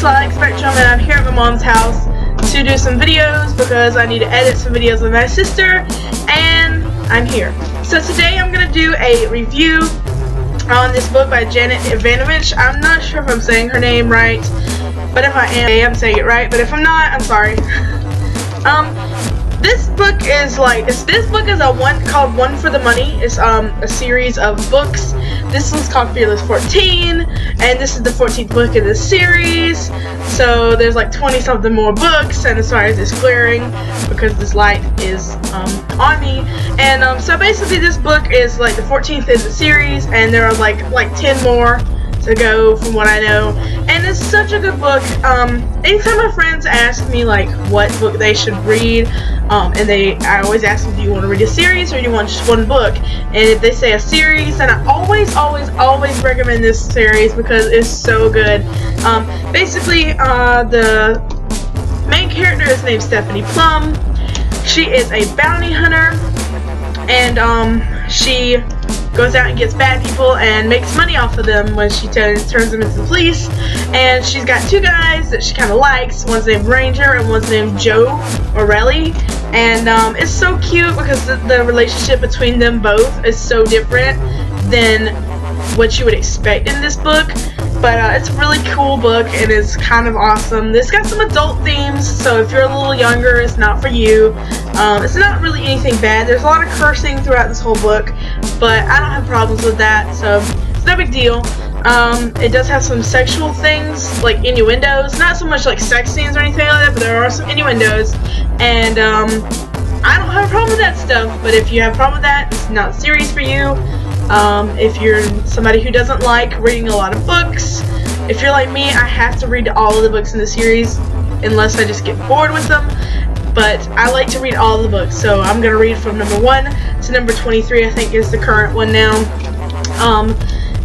Lilacspectrum, and I'm here at my mom's house to do some videos because I need to edit some videos with my sister, and I'm here. So today I'm going to do a review on this book by Evanovich. I'm not sure if I'm saying her name right, but if I am, I'm saying it right, but if I'm not, I'm sorry. This book is called One for the Money. It's a series of books. This one's called Fearless 14, and this is the 14th book in this series. So there's like 20 something more books, and sorry it's glaring because this light is on me. And so basically this book is like the 14th in the series, and there are like 10 more to go from what I know, and it's such a good book. Anytime my friends ask me like what book they should read, and I always ask them, do you want to read a series or do you want just one book? And if they say a series, then I always recommend this series because it's so good. Basically, the main character is named Stephanie Plum. She is a bounty hunter, and she goes out and gets bad people and makes money off of them when she turns them into the police. And she's got two guys that she kind of likes. One's named Ranger and one's named Joe Orelli. And it's so cute because the relationship between them both is so different than what you would expect in this book. But it's a really cool book and it's kind of awesome. It's got some adult themes, so if you're a little younger, it's not for you. It's not really anything bad. There's a lot of cursing throughout this whole book, but I don't have problems with that, so it's no big deal. It does have some sexual things, like innuendos. Not so much like sex scenes or anything like that, but there are some innuendos. And I don't have a problem with that stuff, but if you have a problem with that, it's not a series for you. If you're somebody who doesn't like reading a lot of books, if you're like me, I have to read all of the books in the series unless I just get bored with them. But I like to read all the books, so I'm going to read from number 1 to number 23, I think is the current one now.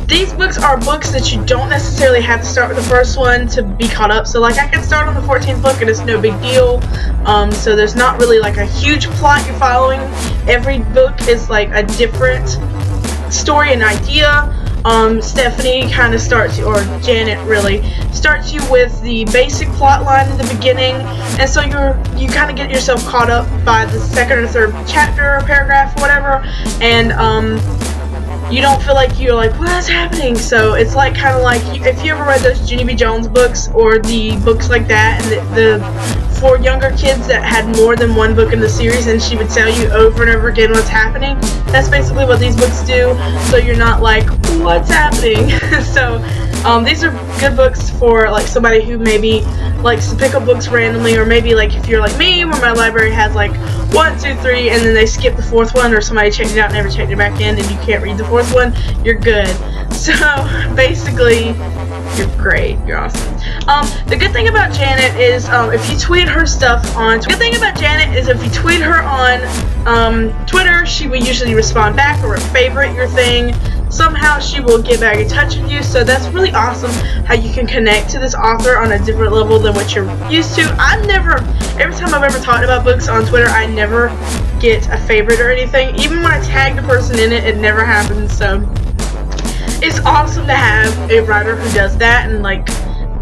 These books are books that you don't necessarily have to start with the first one to be caught up. So like I can start on the 14th book and it's no big deal. So there's not really like a huge plot you're following. Every book is like a different story and idea. Stephanie kind of starts, or Janet really starts you with the basic plot line in the beginning, and so you kind of get yourself caught up by the second or third chapter or paragraph or whatever, and you don't feel like you're like, what's happening? So it's like kind of like if you ever read those Ginny B. Jones books or the books like that, and the for younger kids that had more than one book in the series, and she would tell you over and over again what's happening. That's basically what these books do, so you're not like, what's happening? So these are good books for like somebody who maybe likes to pick up books randomly, or maybe like if you're like me, where my library has like 1, 2, 3, and then they skip the 4th one, or somebody checked it out and never checked it back in, and you can't read the 4th one, you're good. So basically, you're great. You're awesome. The good thing about Janet is if you tweet her stuff on Twitter, Twitter, she will usually respond back or favorite your thing. Somehow she will get back in touch with you, so that's really awesome how you can connect to this author on a different level than what you're used to. Every time I've ever talked about books on Twitter, I never get a favorite or anything. Even when I tag the person in it, it never happens, so it's awesome to have a writer who does that and like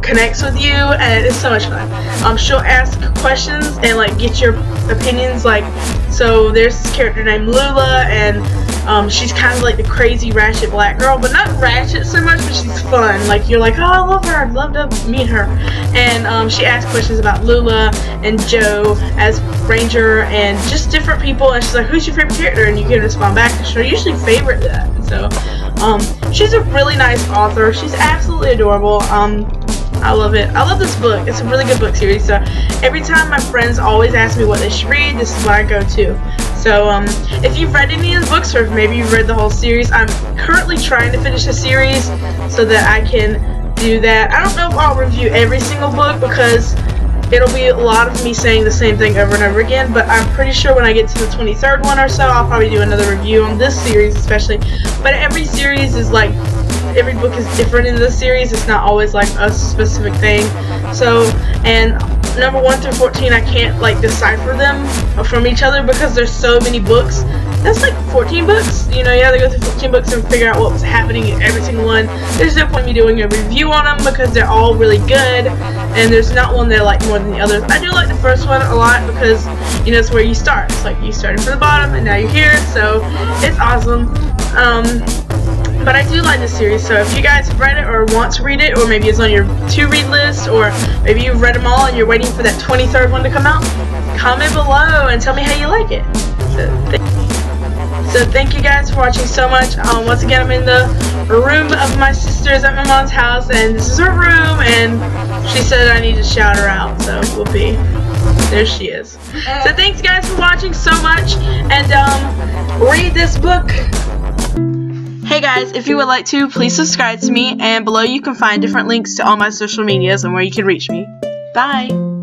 connects with you, and it's so much fun. She'll ask questions and like get your opinions. Like, so there's this character named Lula, and she's kind of like the crazy ratchet black girl, but not ratchet so much, but she's fun. Like, you're like, oh, I love her, I'd love to meet her. And she asks questions about Lula and Joe as Ranger and just different people, and she's like, who's your favorite character? And you can respond back, and she'll usually favorite that. So she's a really nice author. She's absolutely adorable. I love it. I love this book. It's a really good book series. So every time my friends always ask me what they should read, this is what I go to. So if you've read any of the books, or if maybe you've read the whole series, I'm currently trying to finish a series so that I can do that. I don't know if I'll review every single book because it'll be a lot of me saying the same thing over and over again, but I'm pretty sure when I get to the 23rd one or so, I'll probably do another review on this series especially. But every series is like, every book is different in this series. It's not always like a specific thing. So, and number 1 through 14, I can't like decipher them from each other because there's so many books that's like 14 books. You know, you have to go through 14 books and figure out what was happening in every single one. There's no point in me doing a review on them because they're all really good, and there's not one that I like more than the others. I do like the first one a lot because, you know, it's where you start. It's like you started from the bottom and now you're here, so it's awesome. But I do like this series, so if you guys have read it or want to read it, or maybe it's on your to-read list, or maybe you've read them all and you're waiting for that 23rd one to come out, comment below and tell me how you like it. So thank you guys for watching so much. Once again, I'm in the room of my sister's at my mom's house, and this is her room, and she said I need to shout her out, so whoopee. There she is. So thanks guys for watching so much, and read this book. Hey guys, if you would like to, please subscribe to me, and below you can find different links to all my social medias and where you can reach me. Bye!